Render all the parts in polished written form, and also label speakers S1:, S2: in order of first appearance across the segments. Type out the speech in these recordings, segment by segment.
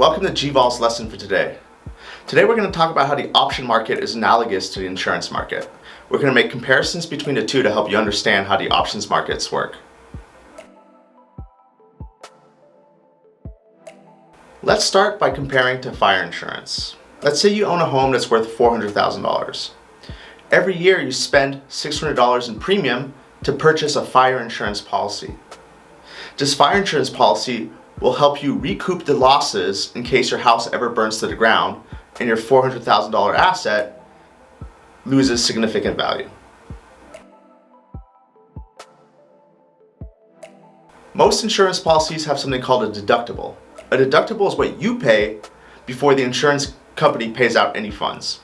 S1: Welcome to GVol's lesson for today. Today we're going to talk about how the option market is analogous to the insurance market. We're going to make comparisons between the two to help you understand how the options markets work. Let's start by comparing to fire insurance. Let's say you own a home that's worth $400,000. Every year you spend $600 in premium to purchase a fire insurance policy. This fire insurance policy will help you recoup the losses in case your house ever burns to the ground and your $400,000 asset loses significant value. Most insurance policies have something called a deductible. A deductible is what you pay before the insurance company pays out any funds.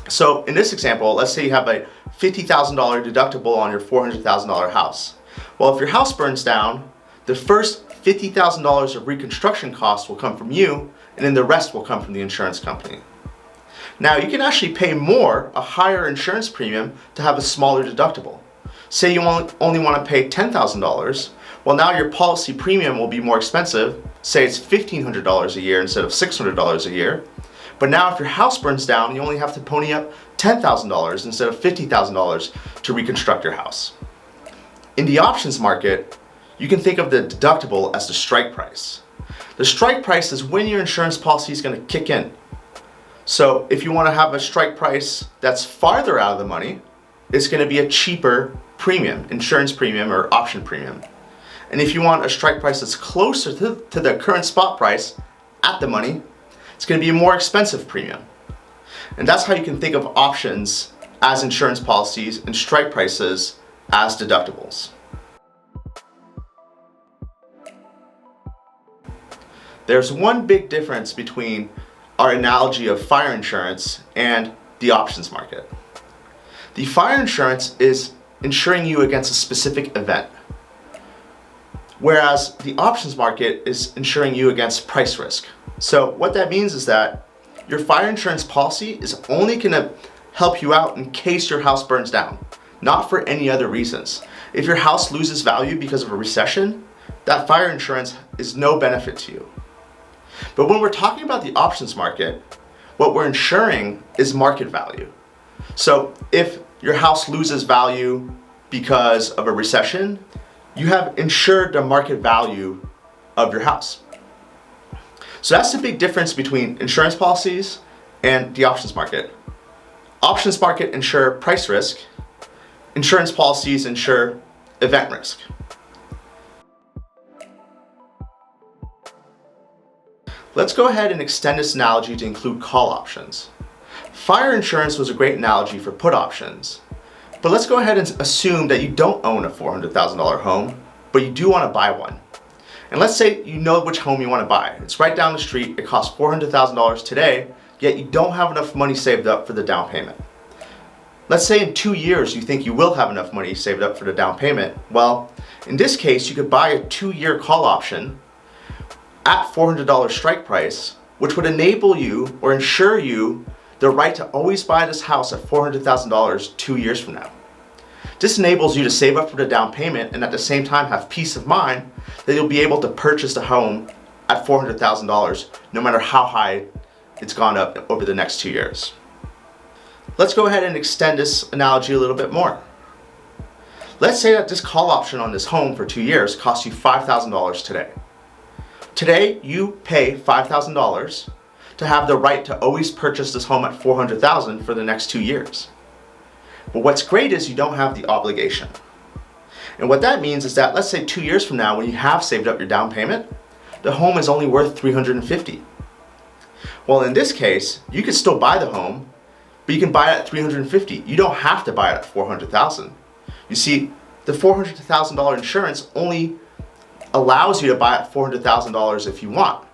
S1: So in this example, let's say you have a $50,000 deductible on your $400,000 house. Well, if your house burns down, the first $50,000 of reconstruction costs will come from you, and then the rest will come from the insurance company. Now, you can actually pay more, a higher insurance premium, to have a smaller deductible. Say you only want to pay $10,000, well, now your policy premium will be more expensive. Say it's $1,500 a year instead of $600 a year. But now if your house burns down, you only have to pony up $10,000 instead of $50,000 to reconstruct your house. In the options market, you can think of the deductible as the strike price. The strike price is when your insurance policy is going to kick in. So if you want to have a strike price that's farther out of the money, it's going to be a cheaper premium, insurance premium or option premium. And if you want a strike price that's closer to the current spot price at the money, it's going to be a more expensive premium. And that's how you can think of options as insurance policies and strike prices as deductibles. There's one big difference between our analogy of fire insurance and the options market. The fire insurance is insuring you against a specific event, whereas the options market is insuring you against price risk. So what that means is that your fire insurance policy is only going to help you out in case your house burns down, not for any other reasons. If your house loses value because of a recession, that fire insurance is no benefit to you. But when we're talking about the options market, what we're insuring is market value. So if your house loses value because of a recession, you have insured the market value of your house. So that's the big difference between insurance policies and the options market. Options market insure price risk. Insurance policies insure event risk. Let's go ahead and extend this analogy to include call options. Fire insurance was a great analogy for put options. But let's go ahead and assume that you don't own a $400,000 home, but you do want to buy one. And let's say you know which home you want to buy. It's right down the street, it costs $400,000 today, yet you don't have enough money saved up for the down payment. Let's say in 2 years you think you will have enough money saved up for the down payment. Well, in this case, you could buy a 2-year call option at $400 strike price, which would enable you or insure you the right to always buy this house at $400,000 2 years from now. This enables you to save up for the down payment and at the same time have peace of mind that you'll be able to purchase the home at $400,000 no matter how high it's gone up over the next 2 years. Let's go ahead and extend this analogy a little bit more. Let's say that this call option on this home for 2 years costs you $5,000 today. Today you pay $5,000 to have the right to always purchase this home at $400,000 for the next 2 years. But what's great is you don't have the obligation. And what that means is that let's say 2 years from now when you have saved up your down payment, the home is only worth $350,000. Well, in this case, you could still buy the home, but you can buy it at $350,000. You don't have to buy it at $400,000. You see, the $400,000 insurance only allows you to buy at $400,000 if you want.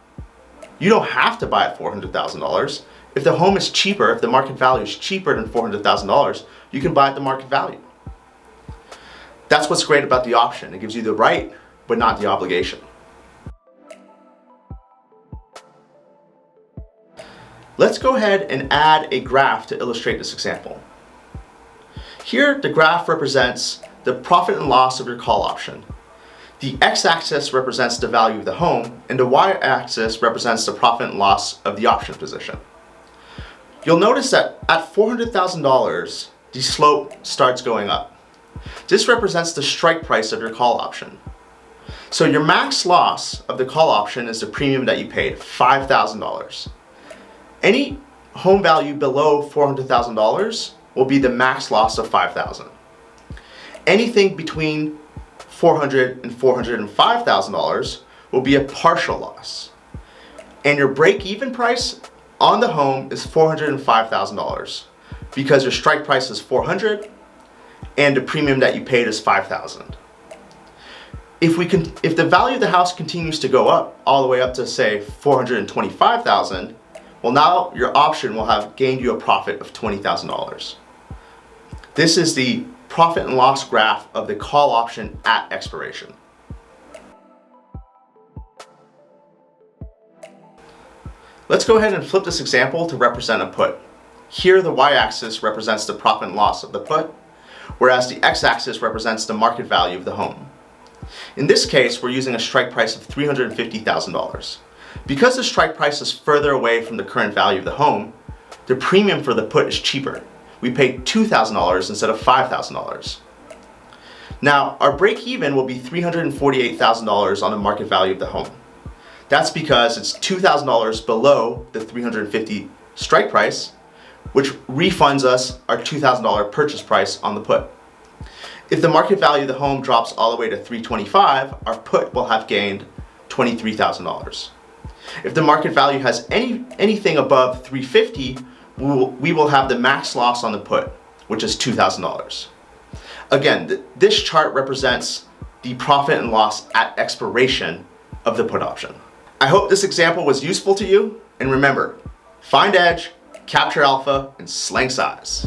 S1: You don't have to buy at $400,000. If the home is cheaper, if the market value is cheaper than $400,000, you can buy at the market value. That's what's great about the option. It gives you the right, but not the obligation. Let's go ahead and add a graph to illustrate this example. Here, the graph represents the profit and loss of your call option. The x-axis represents the value of the home, and the y-axis represents the profit and loss of the option position. You'll notice that at $400,000, the slope starts going up. This represents the strike price of your call option. So your max loss of the call option is the premium that you paid, $5,000. Any home value below $400,000 will be the max loss of $5,000. Anything between $400,000 and $405,000 will be a partial loss. And your break-even price on the home is $405,000 because your strike price is $400,000 and the premium that you paid is $5,000. If the value of the house continues to go up all the way up to say $425,000, well, now your option will have gained you a profit of $20,000. This is the profit and loss graph of the call option at expiration. Let's go ahead and flip this example to represent a put. Here the y-axis represents the profit and loss of the put, whereas the x-axis represents the market value of the home. In this case, we're using a strike price of $350,000. Because the strike price is further away from the current value of the home, the premium for the put is cheaper. We paid $2,000 instead of $5,000. Now, our break-even will be $348,000 on the market value of the home. That's because it's $2,000 below the $350 strike price, which refunds us our $2,000 purchase price on the put. If the market value of the home drops all the way to $325,000, our put will have gained $23,000. If the market value has anything above $350,000, we will have the max loss on the put, which is $2,000. Again, this chart represents the profit and loss at expiration of the put option. I hope this example was useful to you, and remember, find edge, capture alpha, and slang size.